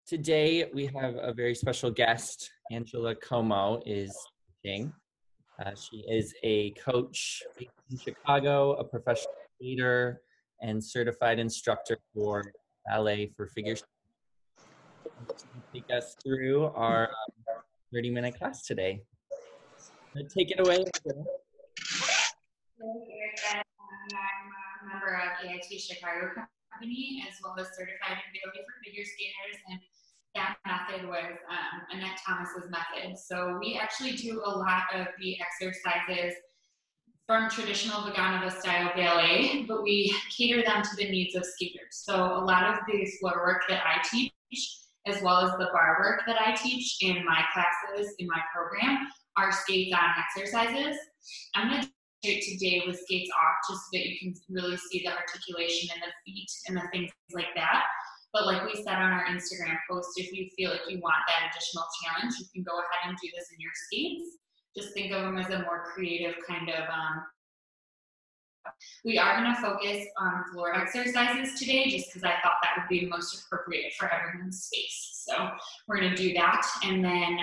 Today we have a very special guest. Angela Como is teaching. She is a coach based in Chicago, a professional leader, and certified instructor for ballet for figure skating. She's going to take us through our 30-minute class today. Take it away, Angela. I'm a member of AIT Chicago Company, as well as certified in Ballet for figure skaters, and that method was Annette Thomas's method. So we actually do a lot of the exercises from traditional Vaganova style ballet, but we cater them to the needs of skaters. So a lot of the floor work that I teach, as well as the bar work that I teach in my classes, in my program, are skates on exercises. I'm going to today with skates off, just so that you can really see the articulation in the feet and the things like that. But like we said on our Instagram post, if you feel like you want that additional challenge, you can go ahead and do this in your skates. Just think of them as a more creative kind of we are going to focus on floor exercises today, just because I thought that would be most appropriate for everyone's space. So we're going to do that, and then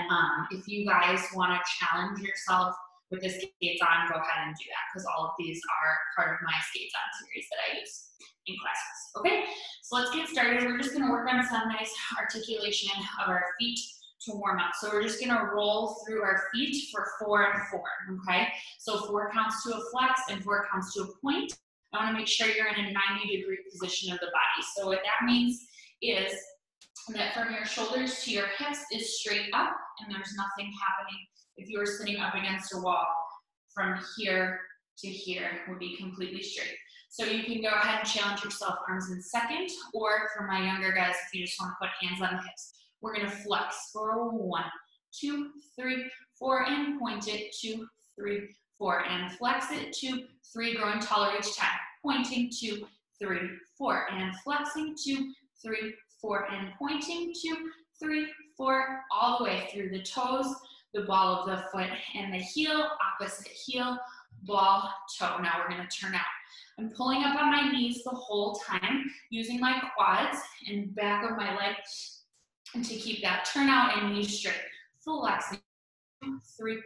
if you guys want to challenge yourself with the skates on, go ahead and do that, because all of these are part of my skates on series that I use in classes. Okay, so let's get started. We're just going to work on some nice articulation of our feet to warm up. So we're just going to roll through our feet for 4 and 4. Okay, so 4 counts to a flex and 4 counts to a point. I want to make sure you're in a 90-degree position of the body. So what that means is that from your shoulders to your hips is straight up, and there's nothing happening. If you were sitting up against a wall, from here to here would be completely straight. So you can go ahead and challenge yourself, arms in second, or for my younger guys, if you just want to put hands on the hips, we're going to flex for 1, 2, 3, 4, and point it, 2, 3, 4, and flex it, 2, 3, growing taller each time, pointing, 2, 3, 4, and flexing, 2, 3, 4, and pointing, 2, 3, 4, all the way through the toes, the ball of the foot and the heel, opposite heel, ball, toe. Now we're going to turn out. I'm pulling up on my knees the whole time, using my quads and back of my leg to keep that turnout and knees straight. Flexing, 2, 3,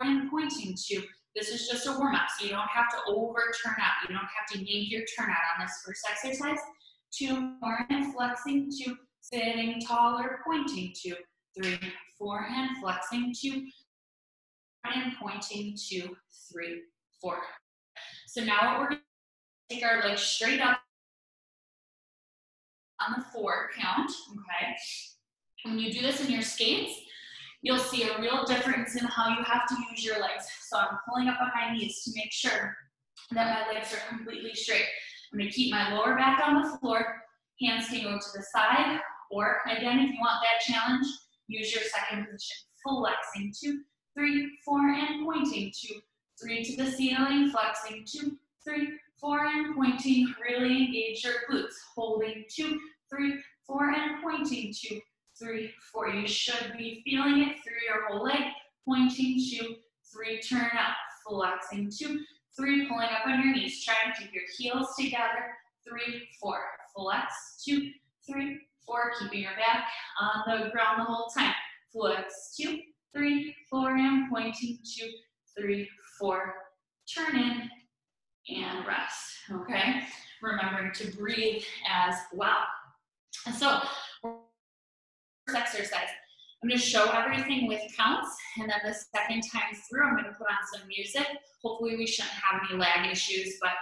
and pointing, 2. This is just a warm-up, so you don't have to over-turn out. You don't have to yank your turnout on this first exercise. 2 more, and flexing, 2, sitting taller, pointing, 2, 3, 4, and flexing, 2, and pointing, 2, 3, 4. So now what we're going to take our legs straight up on the 4 count, okay? When you do this in your skates, you'll see a real difference in how you have to use your legs. So I'm pulling up on my knees to make sure that my legs are completely straight. I'm going to keep my lower back on the floor, hands can go to the side, or again, if you want that challenge, use your second position. Flexing, 2, 3, 4, and pointing, 2, 3 to the ceiling, flexing, 2, 3, 4, and pointing. Really engage your glutes. Holding, 2, 3, 4, and pointing, 2, 3, 4. You should be feeling it through your whole leg. Pointing, 2, 3, turn out. Flexing, 2, 3, pulling up on your knees. Try to keep your heels together. 3, 4. Flex, 2, 3, 4. Keeping your back on the ground the whole time. Flex, 2, 3, 4, and pointing, 2, 3, 4. Turn in and rest. Okay? Remembering to breathe as well. And so, first exercise, I'm going to show everything with counts, and then the second time through, I'm going to put on some music. Hopefully we shouldn't have any lag issues, but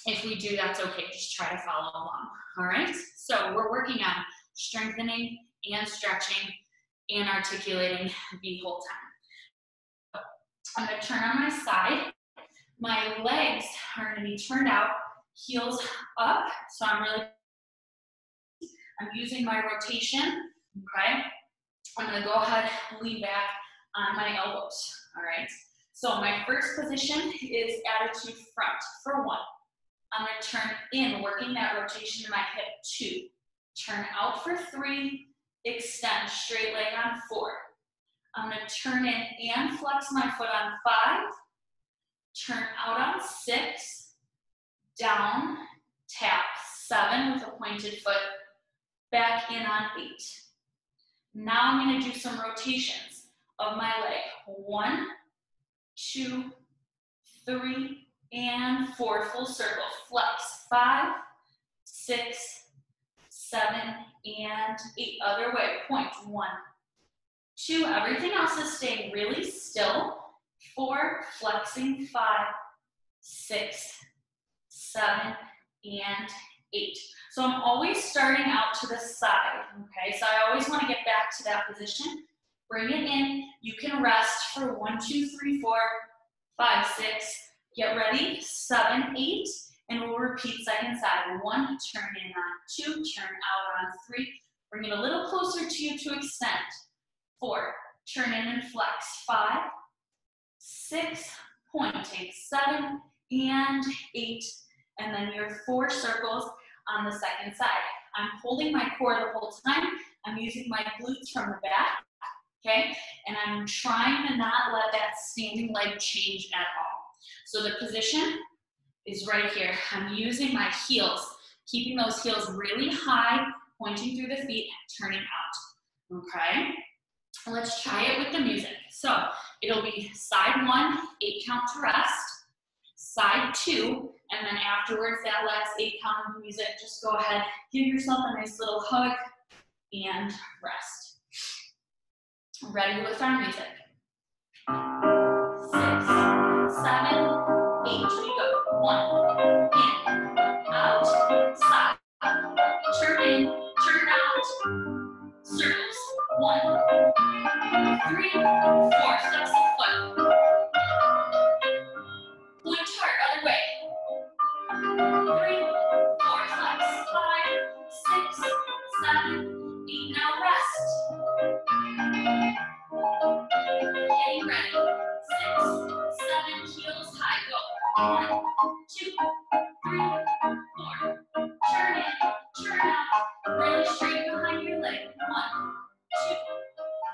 if we do, that's okay. Just try to follow along. All right? So we're working on strengthening and stretching and articulating the whole time. I'm going to turn on my side. My legs are going to be turned out, heels up. So I'm using my rotation, okay? I'm going to go ahead and lean back on my elbows, all right? So my first position is attitude front for 1. I'm going to turn in, working that rotation to my hip, 2. Turn out for 3, extend, straight leg on 4. I'm going to turn in and flex my foot on 5. Turn out on 6. Down, tap, 7 with a pointed foot. back in on 8. Now I'm going to do some rotations of my leg. 1, 2, 3, and 4. Full circle. Flex. 5, 6, 7, and 8. Other way. Point. 1, 2. Everything else is staying really still. 4, flexing. 5, 6, 7, and 8. So I'm always starting out to the side, okay? So I always want to get back to that position. Bring it in. You can rest for 1, 2, 3, 4, 5, 6. Get ready. 7, 8. And we'll repeat second side. 1, turn in on 2, turn out on 3. Bring it a little closer to you to extend. 4, turn in and flex. 5, 6, pointing. 7, and 8. And then your 4 circles on the second side. I'm holding my core the whole time. I'm using my glutes from the back, okay? And I'm trying to not let that standing leg change at all. So the position is right here. I'm using my heels, keeping those heels really high, pointing through the feet, turning out, okay? Let's try it with the music. So it'll be side 1, 8 count to rest, side 2, and then afterwards that last 8 count of music, just go ahead, give yourself a nice little hug and rest. Ready with our music. 6, 7, 8, we go. 1, in, out, side, turn in, turn out, circles. 1, 3, 4, flex the foot. Point chart, other way. 3, 4, flex. 5, 6, 7, 8. Now rest. Getting ready. 6, 7, heels high. Go. 1, 2, 3, 4. Turn in, turn out. Really straight behind your leg. 1, 2,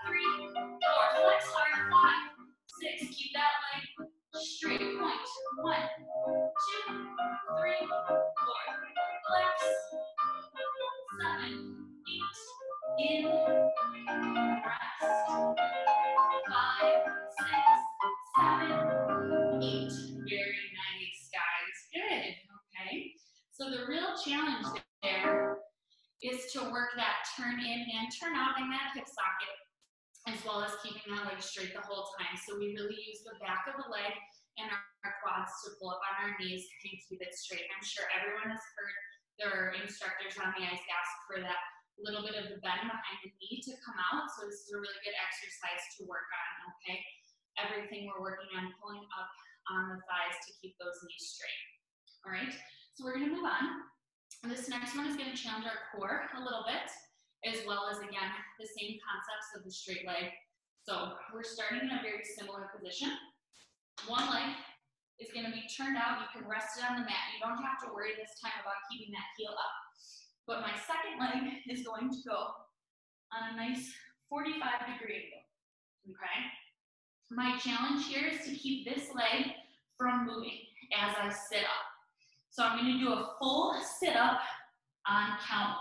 3, 4. Flex hard. 5, 6. Keep that leg straight. Point. 1, 2, 3, 4. Flex. 7, 8. In. Rest. 5, 6, 7, 8. Very nice, guys. Good. Okay. So the real challenge there is to work that turn in and turn out in that hip socket, as well as keeping that leg straight the whole time. So we really use the back of the leg and our quads to pull up on our knees and keep it straight. I'm sure everyone has heard their instructors on the ice ask for that little bit of the bend behind the knee to come out. So this is a really good exercise to work on, okay? Everything we're working on, pulling up on the thighs to keep those knees straight. All right, so we're gonna move on. This next one is gonna challenge our core a little bit, as well as, again, the same concepts of the straight leg. So we're starting in a very similar position. One leg is going to be turned out. You can rest it on the mat. You don't have to worry this time about keeping that heel up. But my second leg is going to go on a nice 45-degree angle, okay? My challenge here is to keep this leg from moving as I sit up. So I'm going to do a full sit-up on count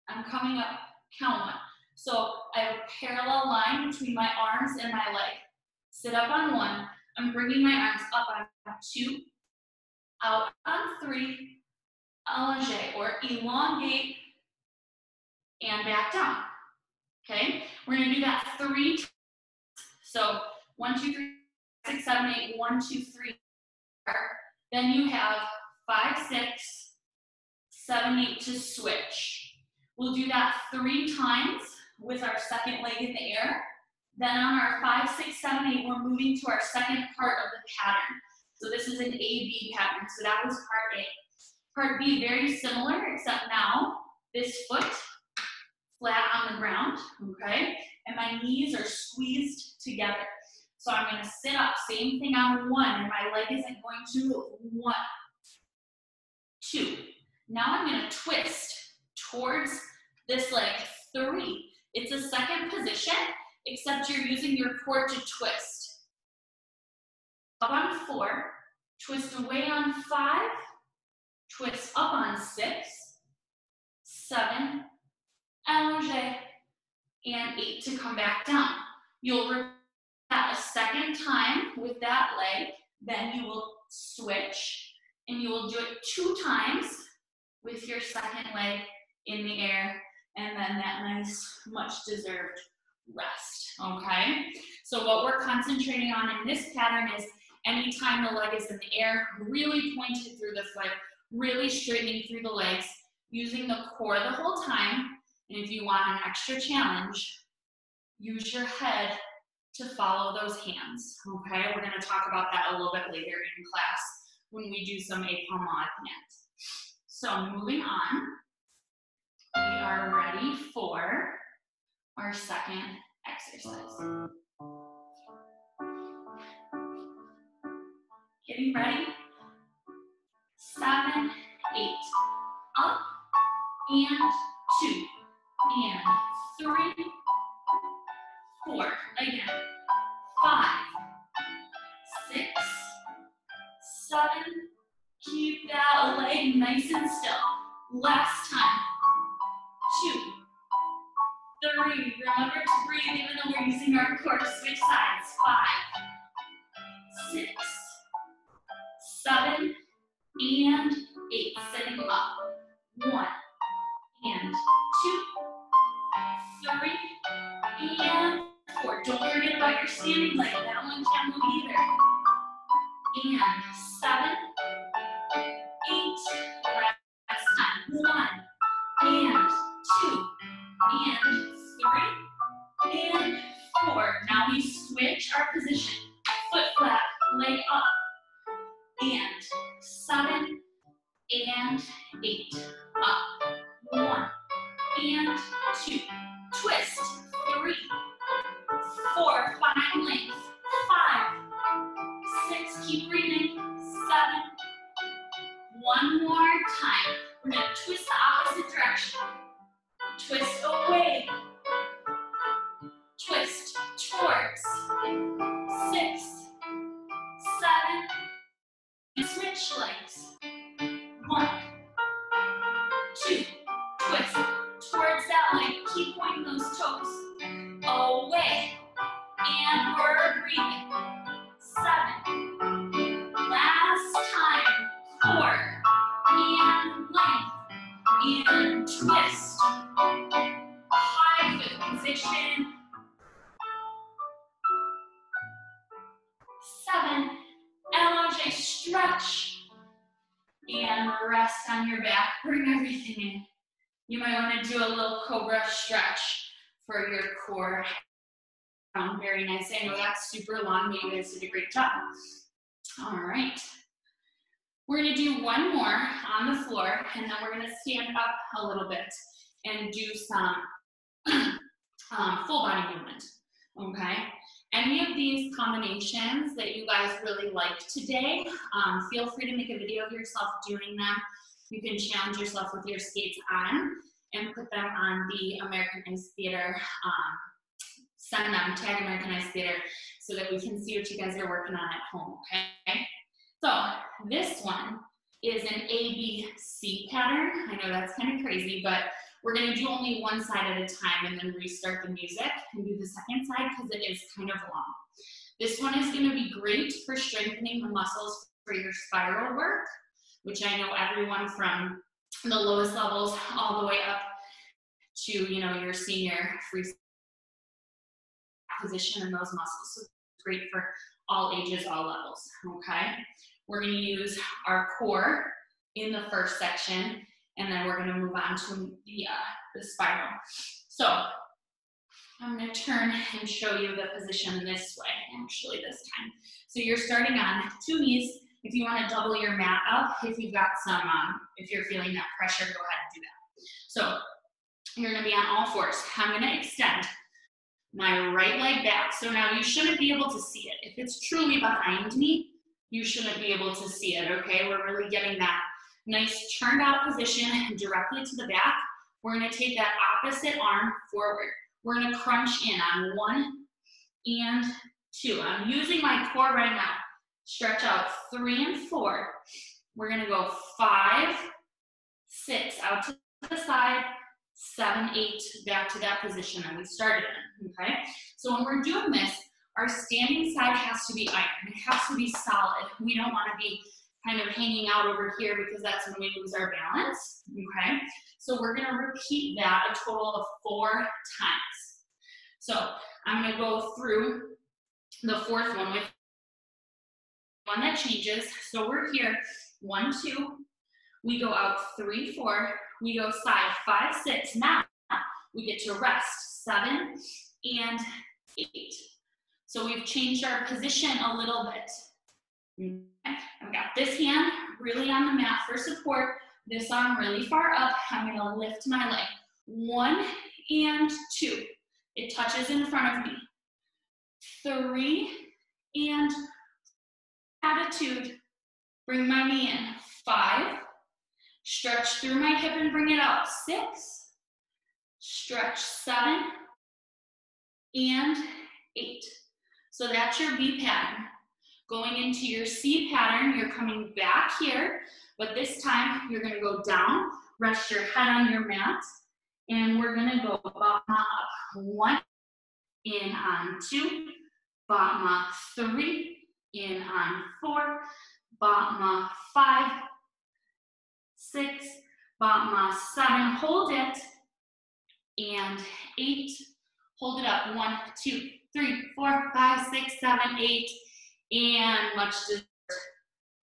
1. I'm coming up, count 1. So I have a parallel line between my arms and my leg. Sit up on 1. I'm bringing my arms up on 2, out on 3, allonge or elongate, and back down. Okay? We're going to do that 3 times. So 1, 2, 3, 6, 7, 8, 1, 2, 3. Then you have 5, 6, 7, 8 to switch. We'll do that 3 times with our second leg in the air. Then on our 5, 6, 7, 8, we're moving to our second part of the pattern. So this is an A-B pattern. So that was part A. Part B, very similar, except now this foot flat on the ground, okay? And my knees are squeezed together. So I'm going to sit up, same thing on 1, and my leg isn't going to move. 1, 2. Now I'm going to twist towards this leg. 3. It's a second position, except you're using your core to twist. Up on 4, twist away on 5, twist up on 6, 7, allongé, and 8 to come back down. You'll repeat that a second time with that leg, then you will switch, and you will do it 2 times with your second leg in the air, and then that nice, much deserved rest, okay? So what we're concentrating on in this pattern is anytime the leg is in the air, really pointed through the foot, really straightening through the legs, using the core the whole time. And if you want an extra challenge, use your head to follow those hands, okay? We're gonna talk about that a little bit later in class when we do some A palmade hands. So moving on, we are ready for our second exercise. Getting ready. 7, 8, up, and 2, and 3, 4, again, 5, 6, 7, keep that leg nice and still. Last time, 2, 3, remember to breathe even though we're using our core to switch sides. 5, 6, 7, and 8, sitting up. 1, and 2, 3, and 4. Don't forget about your standing leg. That one can't move either. And 7, 8, last time. 1, and 2, and 3, and 4. Now we switch our position. Foot flat, leg up. And 7, and 8, up. 1, and 2, twist. 3, 4, find length. 5, 6, keep breathing. 7, one more time. We're gonna twist the opposite direction. Twist away. Twist towards. 6, 7, and switch legs. 1, 2, twist towards that leg. Keep pointing those toes. Away. And we're breathing. 7. Last time. 4. And length. And twist. High foot position. 7. Allongé, stretch. And rest on your back. Bring everything in. You might want to do a little cobra stretch for your core. Very nice. I know that's super long, but you guys did a great job. All right. We're going to do one more on the floor, and then we're going to stand up a little bit and do some full body movement. Okay. Any of these combinations that you guys really liked today, feel free to make a video of yourself doing them. You can challenge yourself with your skates on and put them on the American Ice Theater. Send them, tag American Ice Theater, so that we can see what you guys are working on at home, okay? So this one is an ABC pattern. I know that's kind of crazy, but we're gonna do only one side at a time and then restart the music and do the second side because it is kind of long. This one is gonna be great for strengthening the muscles for your spiral work, which I know everyone from the lowest levels all the way up to, you know, your senior free position in those muscles. So it's great for all ages, all levels, okay? We're gonna use our core in the first section, and then we're gonna move on to the spiral. So I'm gonna turn and show you the position this way, actually this time. So you're starting on 2 knees. If you wanna double your mat up, if you've got some, if you're feeling that pressure, go ahead and do that. So you're gonna be on all fours. I'm gonna extend my right leg back. So now you shouldn't be able to see it. If it's truly behind me, you shouldn't be able to see it, okay? We're really getting that nice turned out position directly to the back. We're gonna take that opposite arm forward. We're gonna crunch in on 1 and 2. I'm using my core right now. Stretch out 3 and 4. We're gonna go 5, 6, out to the side, 7, 8, back to that position that we started in, okay? So when we're doing this, our standing side has to be iron. It has to be solid. We don't want to be kind of hanging out over here because that's when we lose our balance, okay? So we're gonna repeat that a total of 4 times. So I'm gonna go through the fourth one with one that changes. So we're here, 1, 2, we go out 3, 4, we go side 5, 6, now we get to rest 7 and 8. So we've changed our position a little bit. Okay. I've got this hand really on the mat for support, this arm really far up. I'm gonna lift my leg. 1 and 2, it touches in front of me. 3 and attitude, bring my knee in. 5, stretch through my hip and bring it out. 6, stretch 7 and 8. So that's your B pattern. Going into your C pattern, you're coming back here, but this time you're gonna go down, rest your head on your mat, and we're gonna go bottom up. 1, in on 2, bottom up 3, in on 4, bottom up 5, 6, bottom up 7, hold it, and 8, hold it up, 1, 2, 3, 4, 5, 6, 7, 8, and much deserved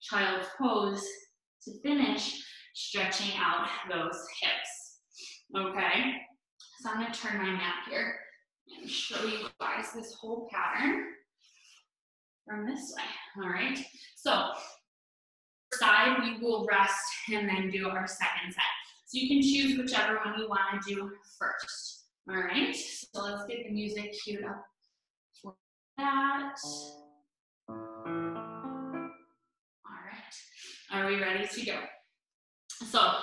child's pose to finish, stretching out those hips, okay? So I'm gonna turn my mat here and show you guys this whole pattern from this way, all right? So, side, we will rest and then do our second set. So you can choose whichever one you wanna do first, all right? So let's get the music queued up for that. All right, are we ready to go? So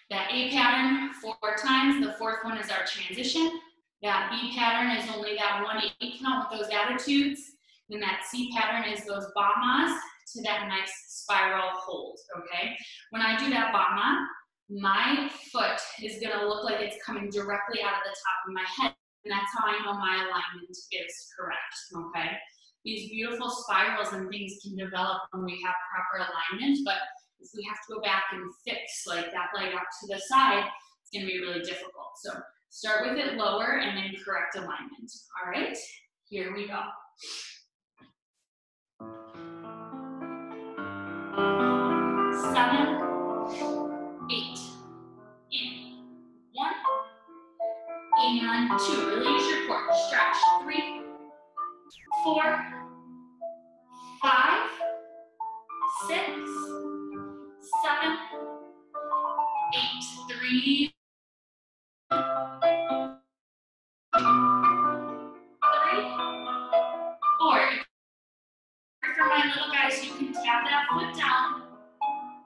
that A pattern 4 times, the fourth one is our transition. That B pattern is only that 1 8 count with those attitudes. Then that C pattern is those botmas to that nice spiral hold, okay? When I do that botma, my foot is gonna look like it's coming directly out of the top of my head, and that's how I know my alignment is correct, okay? These beautiful spirals and things can develop when we have proper alignment, but if we have to go back and fix like that leg up to the side, it's gonna be really difficult. So start with it lower and then correct alignment. All right, here we go. 7, 8, in, 1, and 2, release your core, stretch, 3, 4, 5, 6, 7, 8, 3, 4. For my little guys, you can tap that foot down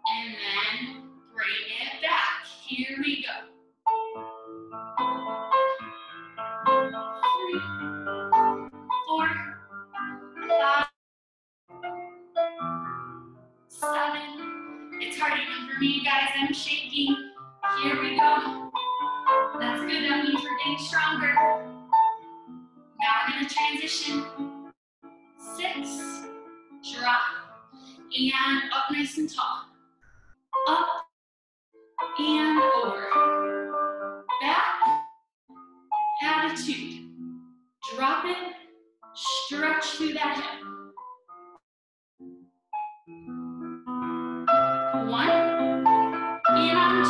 and then bring it back. Here we go. 3, 4, 5, 7. It's hard even for me, you guys. I'm shaking. Here we go. That's good. That means we're getting stronger. Now we're going to transition. 6, drop, and up nice and tall. Up and over. Back, attitude. Drop it, stretch through that hip. 1, and on 2.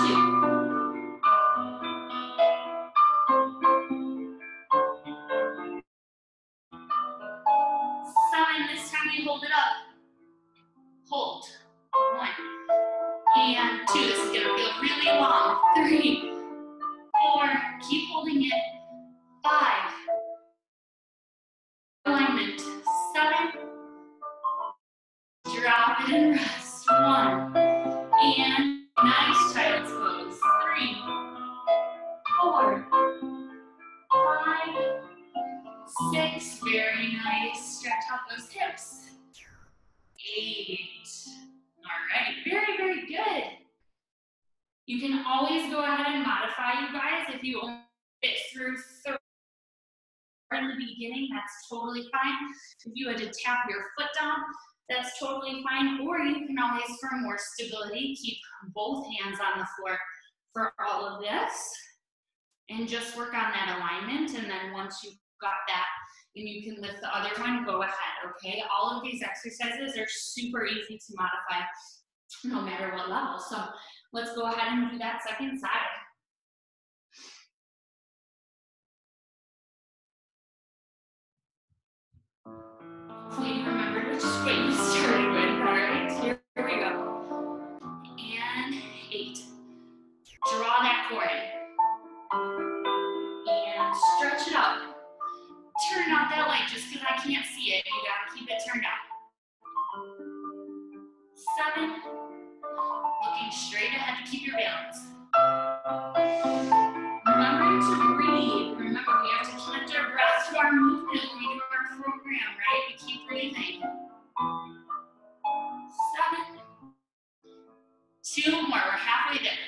7, this time we hold it up. Hold. 1, and 2. This is gonna feel really long. 3, 4, keep holding it. 5, alignment. 7, drop it and rest. 1, and nice child's pose. 3, 4, 5, 6, very nice. Stretch out those hips. 8. All right, very, very good. You can always go ahead and modify, you guys. If you only fit through 30 in the beginning, that's totally fine. If you had to tap your foot down, that's totally fine. Or you can always, for more stability, keep both hands on the floor for all of this and just work on that alignment. And then once you've got that and you can lift the other one, go ahead, okay? All of these exercises are super easy to modify no matter what level. So let's go ahead and do that second side. Hopefully you remembered which foot you started with. All right, here we go. And 8. Draw that core in. And stretch it up. Turn out that light just because I can't see it. You gotta keep it turned out. 7. Looking straight ahead to keep your balance. Remembering to breathe. Remember, we have to connect our breath to our movement when we do our program, right? We keep breathing. 7. 2 more. We're halfway there.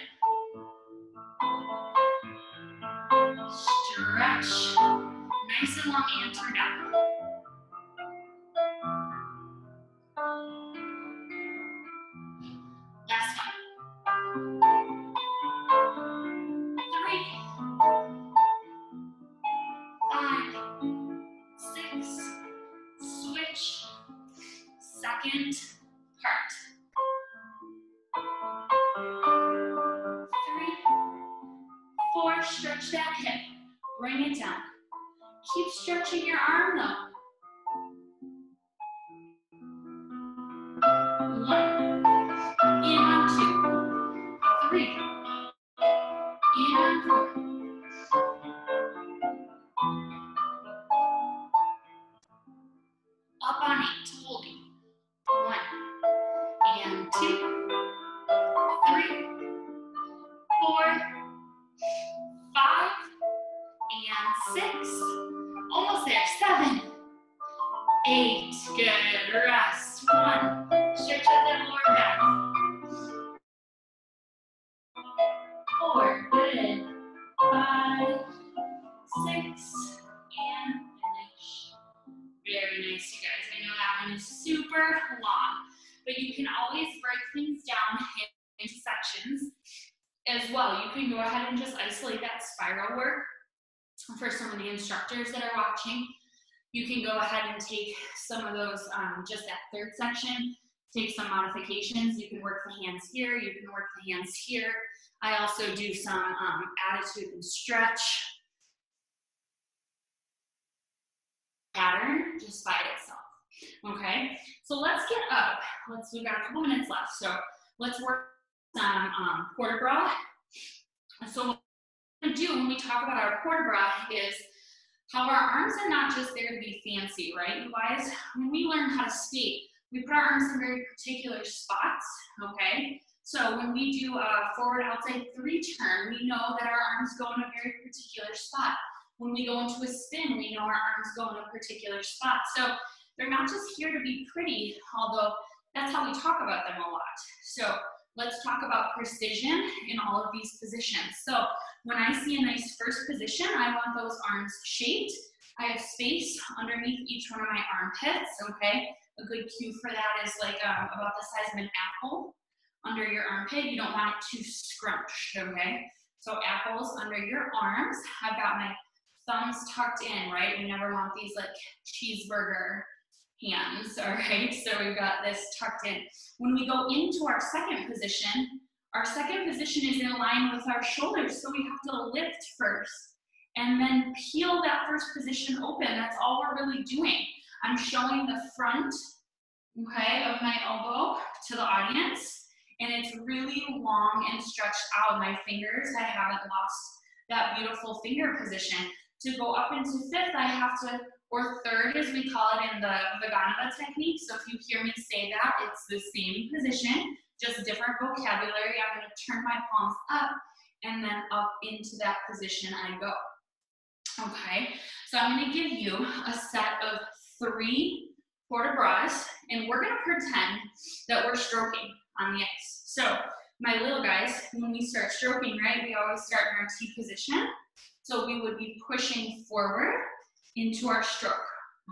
Stretch. Nice and long and turn out. Last one. 3, 5, 6, switch, second part. 3, 4, stretch that hip, bring it down. Keep stretching your arm though. 1, in on 2, 3, in on 4. Up on 8, holding. 1, and 2, 3, 4, 5, and 6. Almost there. 7, 8. Good. Rest. 1. Stretch out that lower back. 4. Good. 5, 6, and finish. Very nice, you guys. I know that one is super long, but you can always break things down into sections as well. You can go ahead and just isolate that spiral work for some of the instructors that are watching. You can go ahead and take some of those, just that third section, take some modifications. You can work the hands here, you can work the hands here. I also do some attitude and stretch pattern just by itself, okay? So let's get up. We've got a couple minutes left, so let's work some port de bras. So what we're gonna do when we talk about our port de bras is how our arms are not just there to be fancy, right, you guys? When we learn how to skate, we put our arms in very particular spots, okay? So when we do a forward outside 3 turn, we know that our arms go in a very particular spot. When we go into a spin, we know our arms go in a particular spot. So they're not just here to be pretty, although that's how we talk about them a lot. So let's talk about precision in all of these positions. So when I see a nice first position, I want those arms shaped. I have space underneath each one of my armpits, okay? A good cue for that is like about the size of an apple under your armpit. You don't want it too scrunched, okay? So apples under your arms. I've got my thumbs tucked in, right? We never want these like cheeseburger hands, all right? So we've got this tucked in. When we go into our second position is in line with our shoulders, so we have to lift first and then peel that first position open. That's all we're really doing. I'm showing the front, okay, of my elbow to the audience, and it's really long and stretched out. My fingers, I haven't lost that beautiful finger position. To go up into fifth, I have to, or third as we call it in the Vaganova technique. So if you hear me say that, it's the same position, just different vocabulary. I'm gonna turn my palms up and then up into that position I go. Okay, so I'm gonna give you a set of 3 port de bras, and we're gonna pretend that we're stroking on the ice. So my little guys, when we start stroking, right, we always start in our T position. So we would be pushing forward into our stroke,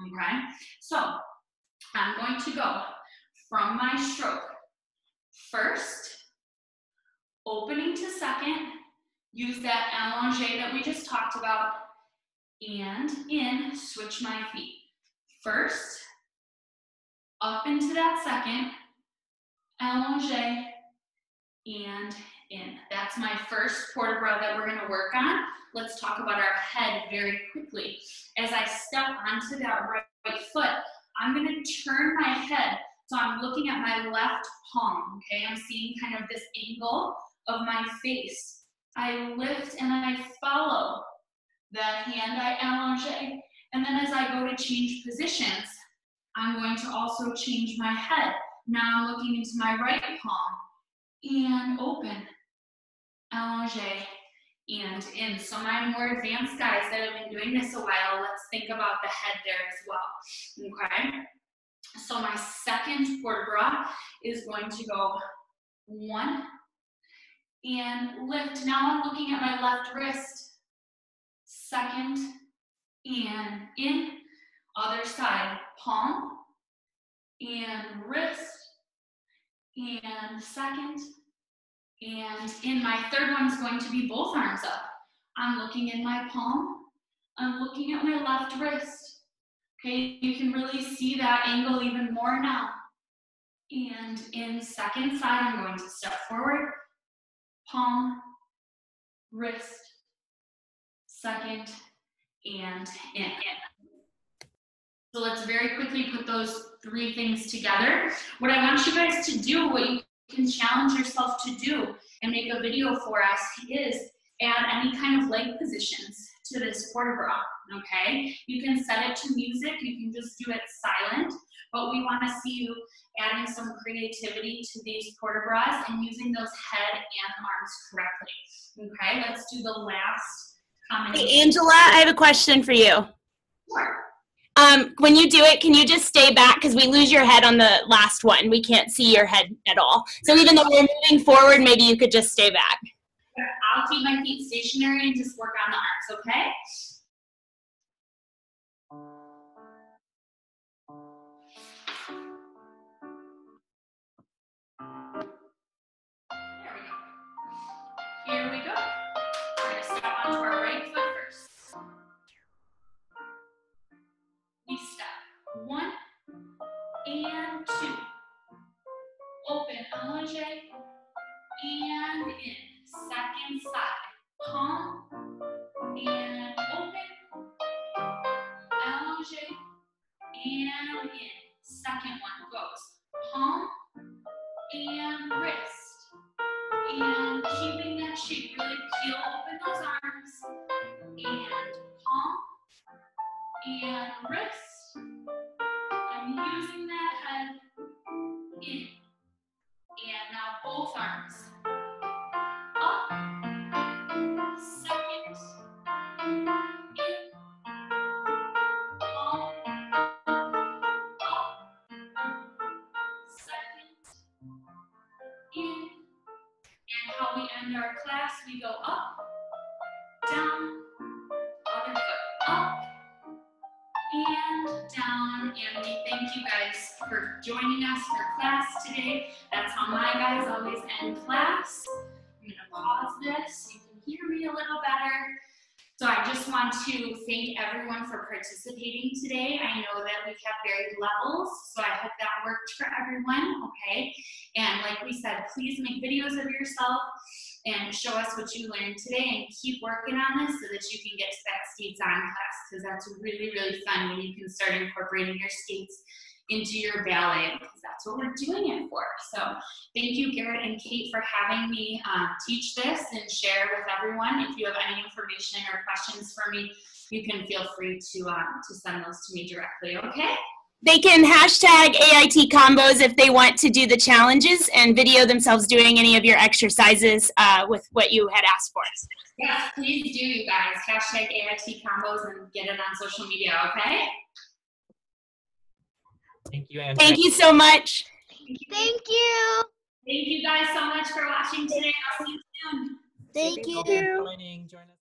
okay? So I'm going to go from my stroke. First, opening to second, use that allongé that we just talked about, and in, switch my feet. First, up into that second, allongé, and in. That's my first port de bras that we're gonna work on. Let's talk about our head very quickly. As I step onto that right foot, I'm gonna turn my head so I'm looking at my left palm, okay? I'm seeing kind of this angle of my face. I lift and I follow the hand, I allongé, and then as I go to change positions, I'm going to also change my head. Now I'm looking into my right palm and open, allongé, and in. So my more advanced guys that have been doing this a while, let's think about the head there as well, okay? So my second port de bras is going to go 1 and lift. Now I'm looking at my left wrist. Second and in. Other side, palm and wrist and second and in. My third one is going to be both arms up. I'm looking in my palm. I'm looking at my left wrist. Okay, you can really see that angle even more now. And in second side, I'm going to step forward, palm, wrist, second, and in. So let's very quickly put those 3 things together. What I want you guys to do, what you can challenge yourself to do and make a video for us is add any kind of leg positions to this port de bras, okay? You can set it to music, you can just do it silent, but we want to see you adding some creativity to these port de bras and using those head and arms correctly, okay? Let's do the last combination. Hey, Angela, I have a question for you. Sure. When you do it, can you just stay back? Because we lose your head on the last one. We can't see your head at all. So even though we're moving forward, maybe you could just stay back. I'll keep my feet stationary and just work on the arms, okay? There we go. Here we go. We're going to step onto our right foot first. We step 1 and 2. Open, allongé, and in. Second side, palm, and open, allongé, and in. Second one goes palm and wrist, and keeping that shape, really peel open those arms, and palm and wrist, and using that head in. And now both arms up, second, in, palm, up, second, in. And how we end our class, we go up, down, other foot up, and down. And we thank you guys for joining us for class today. That's how my guys always end class. I'm gonna pause this so you can hear me a little better. So I just want to thank everyone for participating today. I know that we have varied levels, so I hope that worked for everyone, okay? And like we said, please make videos of yourself and show us what you learned today and keep working on this so that you can get to that skates on class, because that's really, really fun when you can start incorporating your skates into your ballet, because that's what we're doing it for. So thank you, Garrett and Kate, for having me teach this and share with everyone. If you have any information or questions for me, you can feel free to send those to me directly, okay? They can hashtag AIT combos if they want to do the challenges and video themselves doing any of your exercises with what you had asked for. Yes, please do, you guys. Hashtag AIT combos and get it on social media, okay? Thank you, Andrea. Thank you so much. Thank you. Thank you guys so much for watching today. I'll see you soon. Thank you. Joining. Join us.